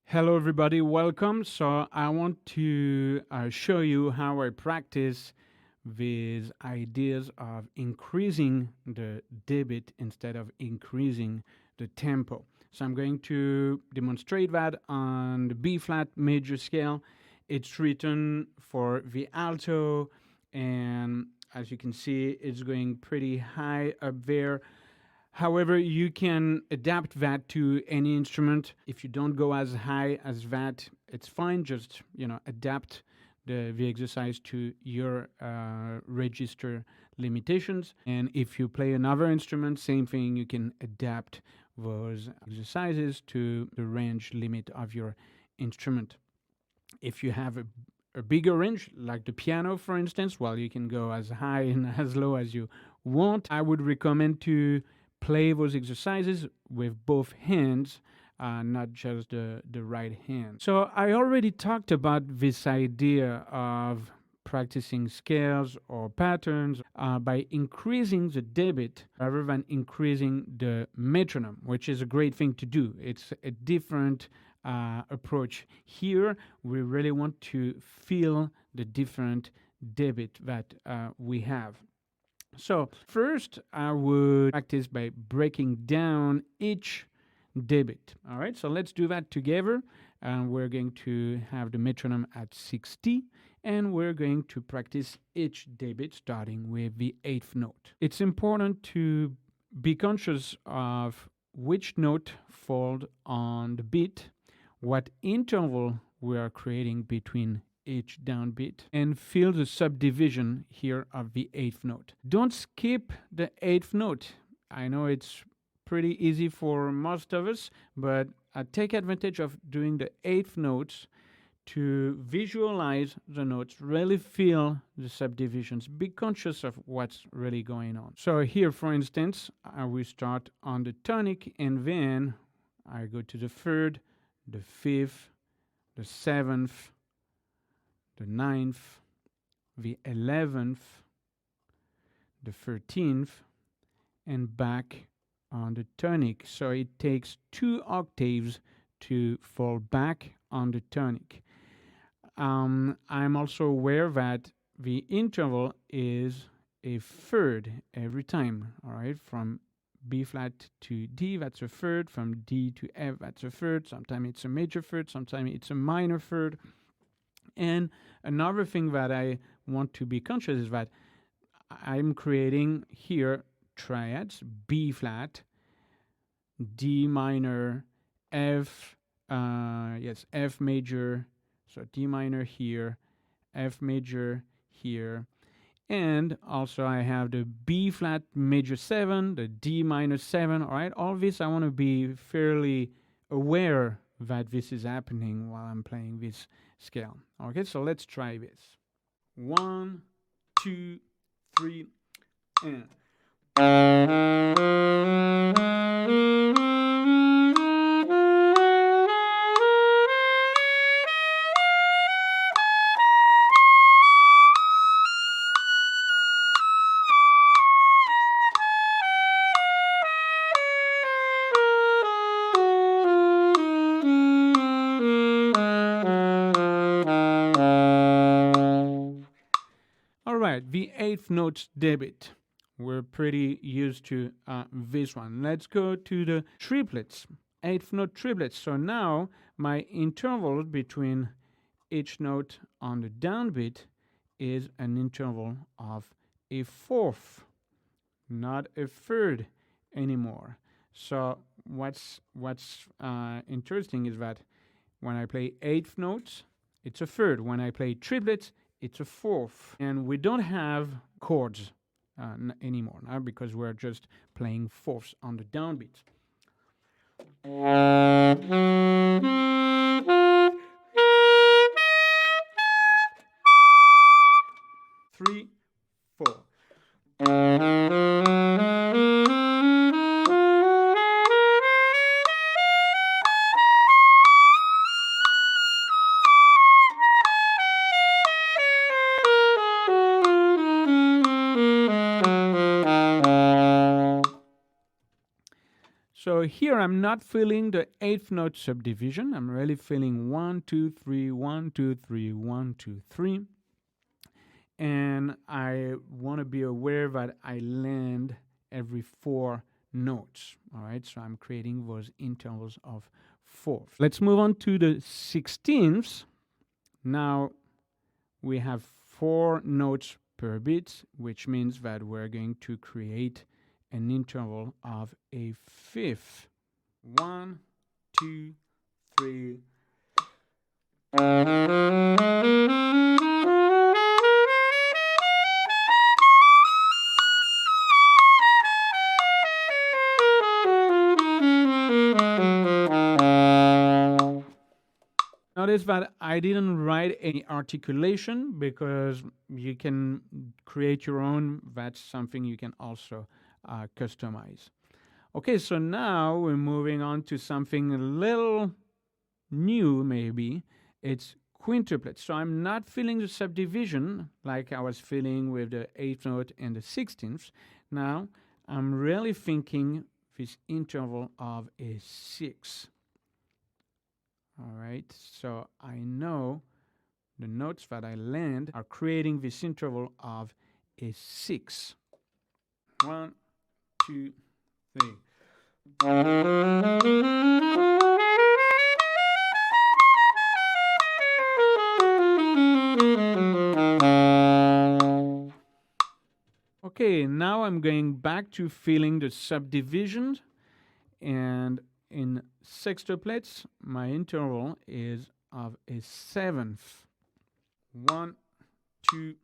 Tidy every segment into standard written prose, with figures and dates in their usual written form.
Hello, everybody. Welcome. So, I want to show you how I practice with ideas of increasing the debit instead of increasing the tempo. So, I'm going to demonstrate that on the B flat major scale. It's written for the alto, and as you can see, it's going pretty high up there. However, you can adapt that to any instrument. If you don't go as high as that, it's fine. Just adapt the exercise to your register limitations. And if you play another instrument, same thing. You can adapt those exercises to the range limit of your instrument. If you have a bigger range, like the piano, for instance, well, you can go as high and as low as you want. I would recommend to play those exercises with both hands, not just the right hand. So I already talked about this idea of practicing scales or patterns by increasing the debit rather than increasing the metronome, which is a great thing to do. It's a different approach. Here, we really want to feel the different debit that we have. So, first, I would practice by breaking down each debit. All right, so let's do that together. And we're going to have the metronome at 60, and we're going to practice each debit starting with the eighth note. It's important to be conscious of which note falls on the beat, what interval we are creating between each downbeat, and feel the subdivision here of the eighth note. Don't skip the eighth note. I know it's pretty easy for most of us, but take advantage of doing the eighth notes to visualize the notes, really feel the subdivisions, be conscious of what's really going on. So here, for instance, I will start on the tonic, and then I go to the third, the fifth, the seventh, the ninth, the 11th, the 13th, and back on the tonic. So it takes 2 octaves to fall back on the tonic. I'm also aware that the interval is a third every time, all right? From B flat to D, that's a third. From D to F, that's a third. Sometimes it's a major third, sometimes it's a minor third. And another thing that I want to be conscious is that I'm creating here triads: B flat, D minor, F, F major, so D minor here, F major here, and also I have the B flat major 7, the D minor 7, all right? All this I want to be fairly aware that this is happening while I'm playing this scale. Okay, so let's try this. 1, 2, 3, and. All right, the eighth note debit. We're pretty used to this one. Let's go to the triplets, eighth note triplets. So now my interval between each note on the downbeat is an interval of a fourth, not a third anymore. So what's interesting is that when I play eighth notes, it's a third. When I play triplets, it's a fourth. And we don't have chords anymore now because we're just playing fourths on the downbeat. 3, 4. So So here I'm not feeling the eighth note subdivision. I'm really feeling 1, 2, 3, 1, 2, 3, 1, 2, 3. And I want to be aware that I land every 4 notes. All right, so I'm creating those intervals of 4. Let's move on to the 16ths. Now we have 4 notes per beat, which means that we're going to create an interval of a fifth. 1, 2, 3. Notice that I didn't write any articulation because you can create your own. That's something you can also customize. Okay, so now we're moving on to something a little new, maybe. It's quintuplets. So I'm not feeling the subdivision like I was feeling with the 8th note and the 16th. Now I'm really thinking this interval of a 6. All right, so I know the notes that I land are creating this interval of a 6. 1, 2, 3. Okay, now I'm going back to feeling the subdivisions, and in sextuplets, my interval is of a 7th. 1, 2,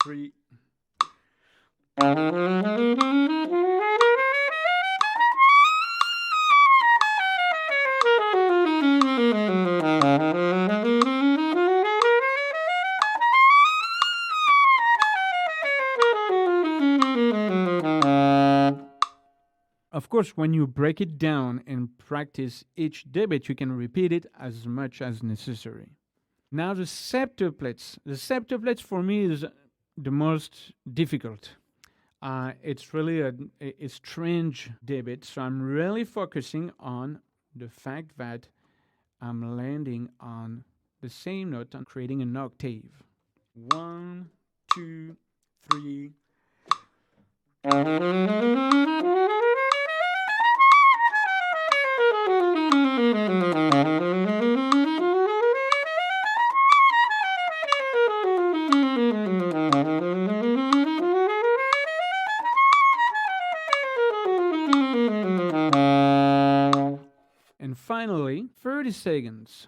3. Of course, when you break it down and practice each debit, you can repeat it as much as necessary. Now the septuplets. The septuplets for me is the most difficult. It's really a strange debit, so I'm really focusing on the fact that I'm landing on the same note and creating an octave. 1, 2, 3. And finally, 30 seconds.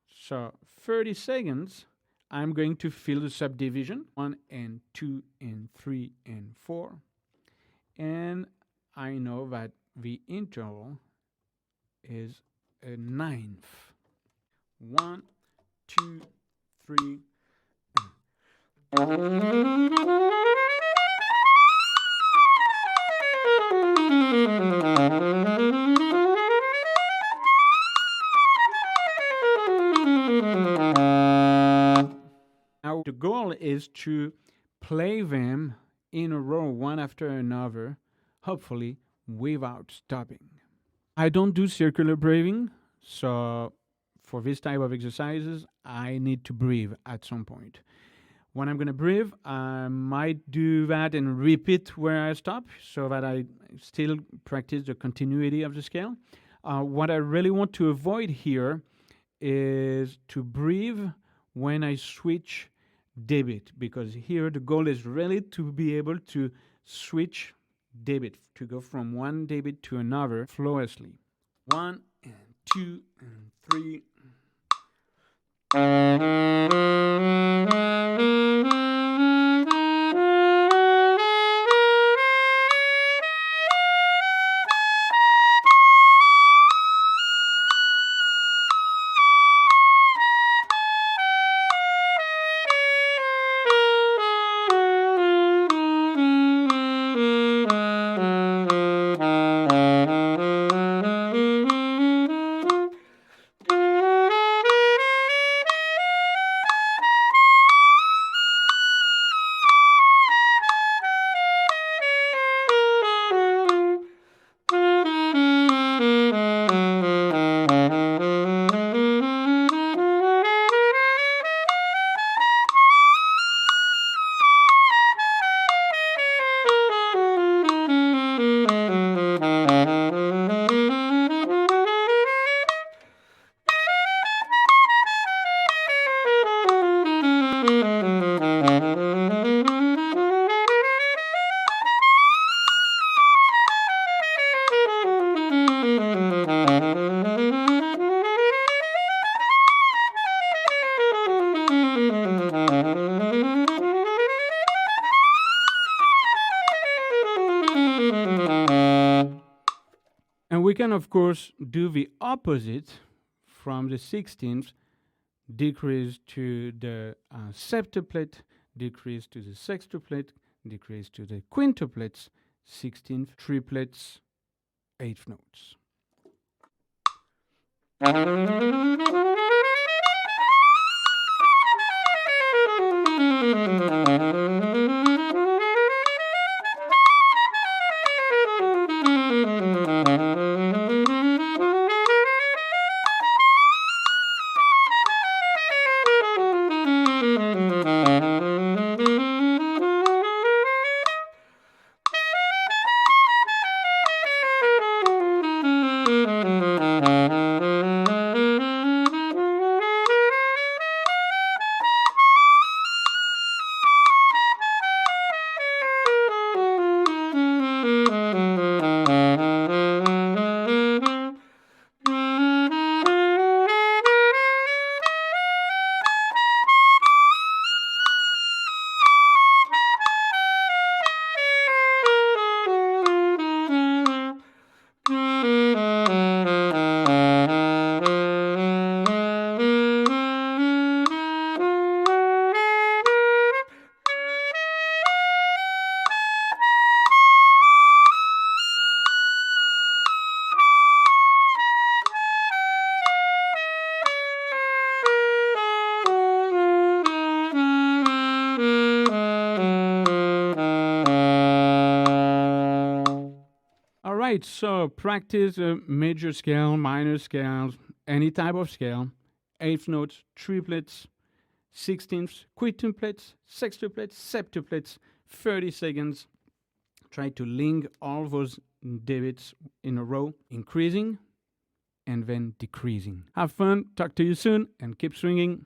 So 30 seconds, I'm going to fill the subdivision 1 and 2 and 3 and 4. And I know that the interval is a 9th. 1, 2, 3. Now the goal is to play them in a row, one after another, hopefully without stopping. I don't do circular breathing, so for this type of exercises, I need to breathe at some point. When I'm going to breathe, I might do that and repeat where I stop so that I still practice the continuity of the scale. What I really want to avoid here is to breathe when I switch debit, because here the goal is really to be able to switch debit, to go from one debit to another flawlessly. 1 and 2 and 3. we can, of course, do the opposite from the 16th, decrease to the septuplet, decrease to the sextuplet, decrease to the quintuplets, 16th, triplets, eighth notes. All right, so practice a major scale, minor scales, any type of scale, eighth notes, triplets, sixteenths, quintuplets, sextuplets, septuplets, 30 seconds. Try to link all those debits in a row, increasing and then decreasing. Have fun, talk to you soon, and keep swinging.